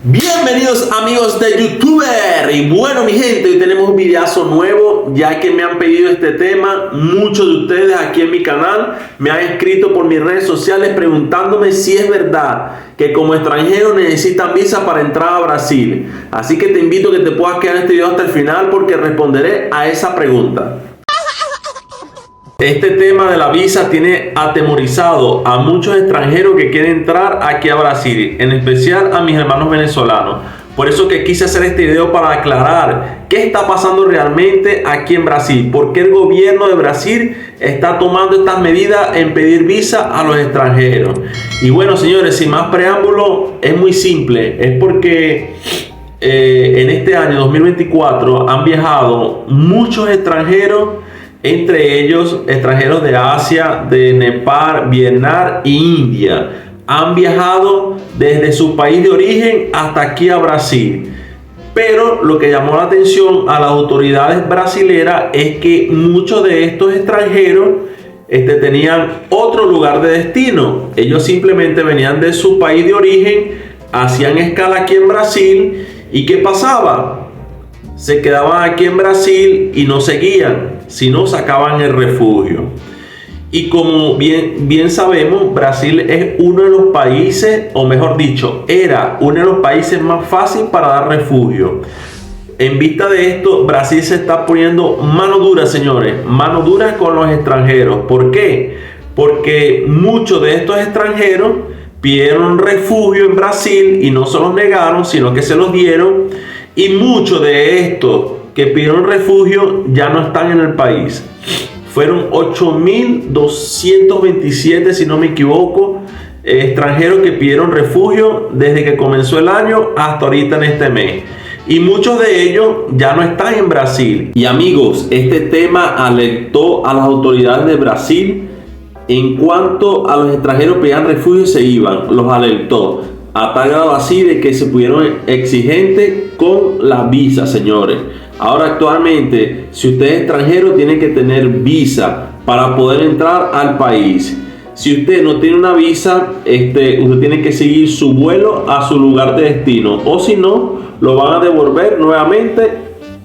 Bienvenidos amigos de YouTuber. Y bueno mi gente, hoy tenemos un videazo nuevo, ya que me han pedido este tema. Muchos de ustedes aquí en mi canal me han escrito por mis redes sociales preguntándome si es verdad que como extranjero necesitan visa para entrar a Brasil. Así que te invito a que te puedas quedar en este video hasta el final, porque responderé a esa pregunta. Este tema de la visa tiene atemorizado a muchos extranjeros que quieren entrar aquí a Brasil, en especial a mis hermanos venezolanos. Por eso que quise hacer este video para aclarar qué está pasando realmente aquí en Brasil, por qué el gobierno de Brasil está tomando estas medidas en pedir visa a los extranjeros. Y bueno, señores, sin más preámbulo, es muy simple, es porque en este año 2024 han viajado muchos extranjeros, entre ellos extranjeros de Asia, de Nepal, Vietnam e India. Han viajado desde su país de origen hasta aquí a Brasil. Pero lo que llamó la atención a las autoridades brasileras es que muchos de estos extranjeros tenían otro lugar de destino. Ellos simplemente venían de su país de origen, hacían escala aquí en Brasil. ¿Y qué pasaba? Se quedaban aquí en Brasil y no seguían, sino sacaban el refugio. Y como bien sabemos, Brasil es uno de los países, o mejor dicho, era uno de los países más fáciles para dar refugio. En vista de esto, Brasil se está poniendo mano dura, señores, mano dura con los extranjeros. ¿Por qué? Porque muchos de estos extranjeros pidieron refugio en Brasil y no se los negaron, sino que se los dieron. Y muchos de estos que pidieron refugio ya no están en el país. Fueron 8.227, si no me equivoco, extranjeros que pidieron refugio desde que comenzó el año hasta ahorita en este mes. Y muchos de ellos ya no están en Brasil. Y amigos, este tema alertó a las autoridades de Brasil en cuanto a los extranjeros que pedían refugio y se iban. Los alertó a tal grado así de que se pusieron exigentes con la visa, señores. Ahora actualmente, si usted es extranjero, tiene que tener visa para poder entrar al país. Si usted no tiene una visa, usted tiene que seguir su vuelo a su lugar de destino, o si no, lo van a devolver nuevamente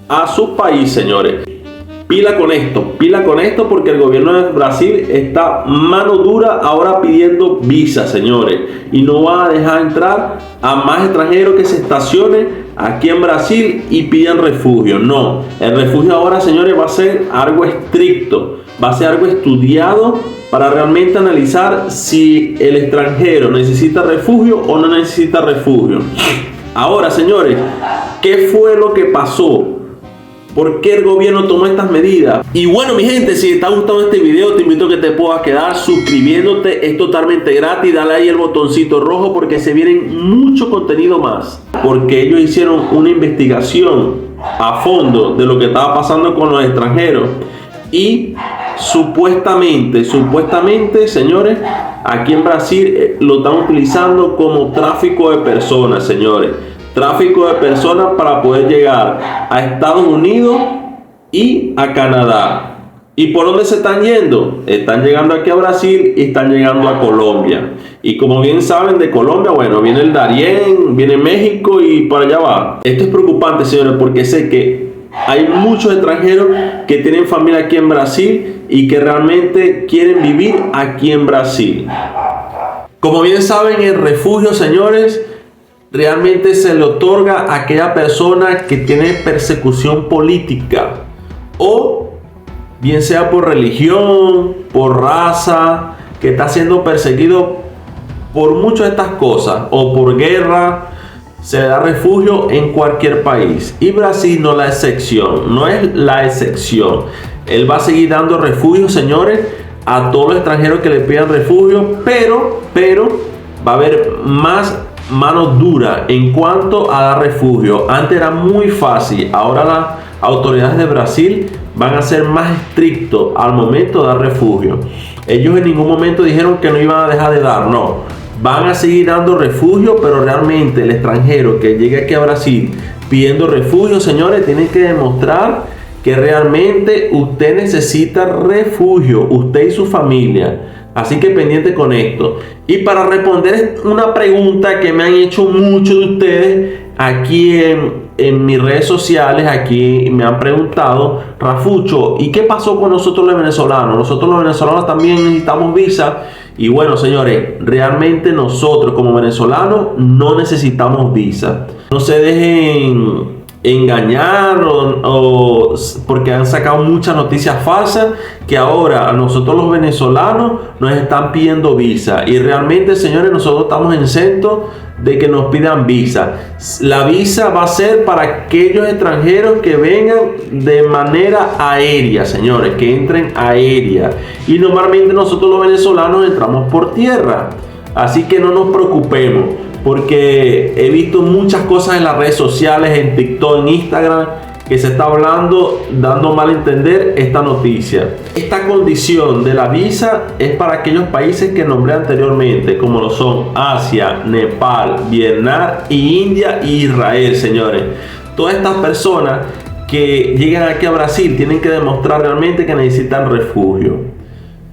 a su país, señores. Pila con esto, porque el gobierno de Brasil está mano dura ahora pidiendo visa, señores, y no van a dejar entrar a más extranjeros que se estacionen aquí en Brasil y pidan refugio. No, el refugio ahora, señores, va a ser algo estricto, va a ser algo estudiado para realmente analizar si el extranjero necesita refugio o no necesita refugio. Ahora, señores, ¿qué fue lo que pasó? ¿Por qué el gobierno tomó estas medidas? Y bueno, mi gente, si te está gustando este video, te invito a que te puedas quedar suscribiéndote. Es totalmente gratis. Dale ahí el botoncito rojo porque se vienen mucho contenido más. Porque ellos hicieron una investigación a fondo de lo que estaba pasando con los extranjeros. Y supuestamente, señores, aquí en Brasil lo están utilizando como tráfico de personas, señores. Tráfico de personas para poder llegar a Estados Unidos y a Canadá. ¿Y por dónde se están yendo? Están llegando aquí a Brasil y están llegando a Colombia. Y como bien saben, de Colombia, bueno, viene el Darién, viene México y para allá va. Esto es preocupante, señores, porque sé que hay muchos extranjeros que tienen familia aquí en Brasil y que realmente quieren vivir aquí en Brasil. Como bien saben, el refugio, señores, realmente se le otorga a aquella persona que tiene persecución política, o bien sea por religión, por raza, que está siendo perseguido por muchas de estas cosas, o por guerra. Se le da refugio en cualquier país, y Brasil no es la excepción. Él va a seguir dando refugio, señores, a todos los extranjeros que le pidan refugio, pero va a haber más mano dura en cuanto a dar refugio. Antes era muy fácil, ahora las autoridades de Brasil van a ser más estrictos al momento de dar refugio. Ellos en ningún momento dijeron que no iban a dejar de dar, no, van a seguir dando refugio, pero realmente el extranjero que llegue aquí a Brasil pidiendo refugio, señores, tiene que demostrar que realmente usted necesita refugio, usted y su familia. Así que pendiente con esto. Y para responder una pregunta que me han hecho muchos de ustedes aquí en mis redes sociales, aquí me han preguntado: Rafucho, ¿y qué pasó con nosotros los venezolanos? Nosotros los venezolanos también necesitamos visa. Y bueno, señores, realmente nosotros como venezolanos no necesitamos visa. No se dejen engañar o porque han sacado muchas noticias falsas que ahora a nosotros los venezolanos nos están pidiendo visa. Y realmente, señores, nosotros estamos exentos de que nos pidan visa. La visa va a ser para aquellos extranjeros que vengan de manera aérea, señores, que entren aérea. Y normalmente nosotros los venezolanos entramos por tierra. Así que no nos preocupemos, porque he visto muchas cosas en las redes sociales, en TikTok, en Instagram, que se está hablando, dando mal a entender esta noticia. Esta condición de la visa es para aquellos países que nombré anteriormente, como lo son Asia, Nepal, Vietnam, India y Israel, señores. Todas estas personas que llegan aquí a Brasil tienen que demostrar realmente que necesitan refugio.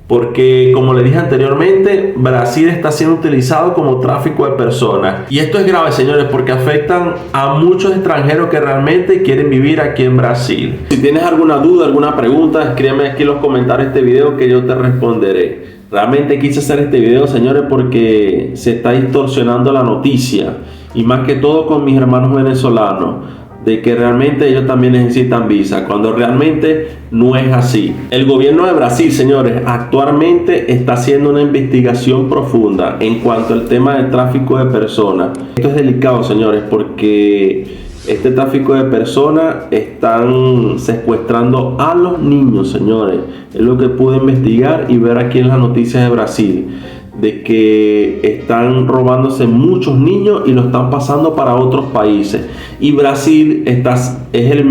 Porque, como le dije anteriormente, Brasil está siendo utilizado como tráfico de personas. Y esto es grave, señores, porque afectan a muchos extranjeros que realmente quieren vivir aquí en Brasil. Si tienes alguna duda, alguna pregunta, escríbeme aquí en los comentarios de este video que yo te responderé. Realmente quise hacer este video, señores, porque se está distorsionando la noticia. Y más que todo con mis hermanos venezolanos, de que realmente ellos también necesitan visa, cuando realmente no es así. El gobierno de Brasil, señores, actualmente está haciendo una investigación profunda en cuanto al tema del tráfico de personas. Esto es delicado, señores, porque este tráfico de personas están secuestrando a los niños, señores. Es lo que pude investigar y ver aquí en las noticias de Brasil, de que están robándose muchos niños y lo están pasando para otros países. Y Brasil es el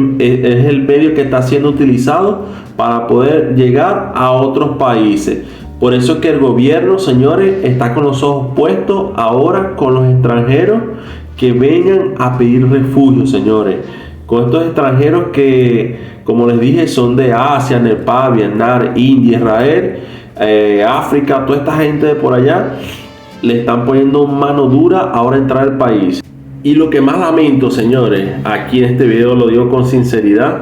medio que está siendo utilizado para poder llegar a otros países. Por eso es que el gobierno, señores, está con los ojos puestos ahora con los extranjeros que vengan a pedir refugio, señores. Con estos extranjeros que, como les dije, son de Asia, Nepal, Vietnam, India, Israel, África, toda esta gente de por allá, le están poniendo mano dura ahora a entrar al país. Y lo que más lamento, señores, aquí en este video lo digo con sinceridad,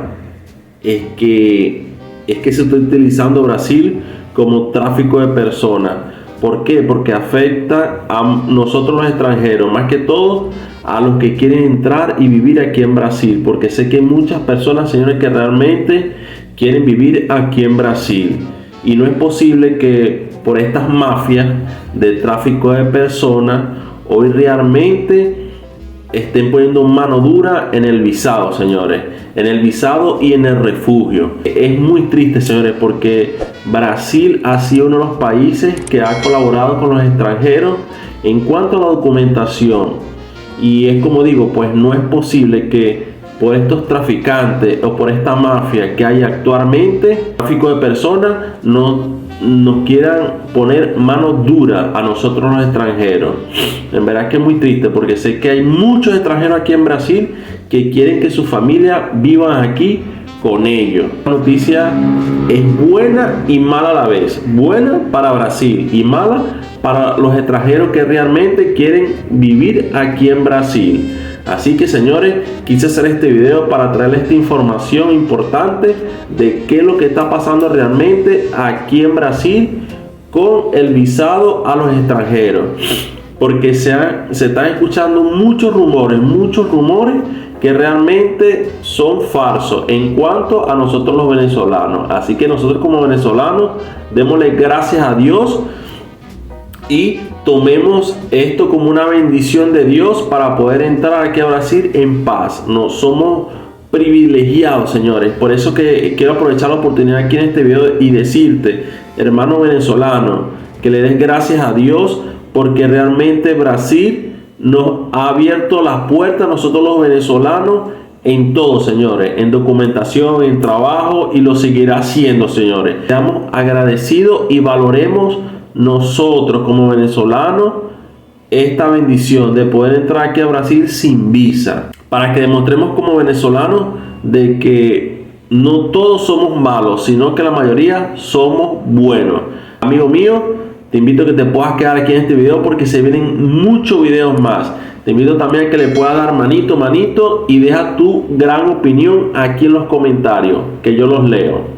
es que se está utilizando Brasil como tráfico de personas. ¿Por qué? Porque afecta a nosotros los extranjeros, más que todo a los que quieren entrar y vivir aquí en Brasil, porque sé que hay muchas personas, señores, que realmente quieren vivir aquí en Brasil. Y no es posible que por estas mafias de tráfico de personas hoy realmente estén poniendo mano dura en el visado, señores. En el visado y en el refugio. Es muy triste, señores, porque Brasil ha sido uno de los países que ha colaborado con los extranjeros en cuanto a la documentación. Y es como digo, pues no es posible que por estos traficantes o por esta mafia que hay actualmente, tráfico de personas, nos quieran poner mano dura a nosotros los extranjeros. En verdad que es muy triste, porque sé que hay muchos extranjeros aquí en Brasil que quieren que su familia vivan aquí con ellos. La noticia es buena y mala a la vez. Buena para Brasil y mala para los extranjeros que realmente quieren vivir aquí en Brasil. Así que, señores, quise hacer este video para traerles esta información importante de qué es lo que está pasando realmente aquí en Brasil con el visado a los extranjeros. Porque se están escuchando muchos rumores que realmente son falsos en cuanto a nosotros los venezolanos. Así que nosotros como venezolanos démosle gracias a Dios y tomemos esto como una bendición de Dios para poder entrar aquí a Brasil en paz. No somos privilegiados, señores. Por eso que quiero aprovechar la oportunidad aquí en este video y decirte, hermano venezolano, que le des gracias a Dios, porque realmente Brasil nos ha abierto las puertas a nosotros los venezolanos en todo, señores, en documentación, en trabajo, y lo seguirá haciendo, señores. Estamos agradecidos y valoremos nosotros como venezolanos esta bendición de poder entrar aquí a Brasil sin visa, para que demostremos como venezolanos de que no todos somos malos, sino que la mayoría somos buenos. Amigo mío, te invito a que te puedas quedar aquí en este video porque se vienen muchos videos más. Te invito también a que le puedas dar manito y deja tu gran opinión aquí en los comentarios, que yo los leo.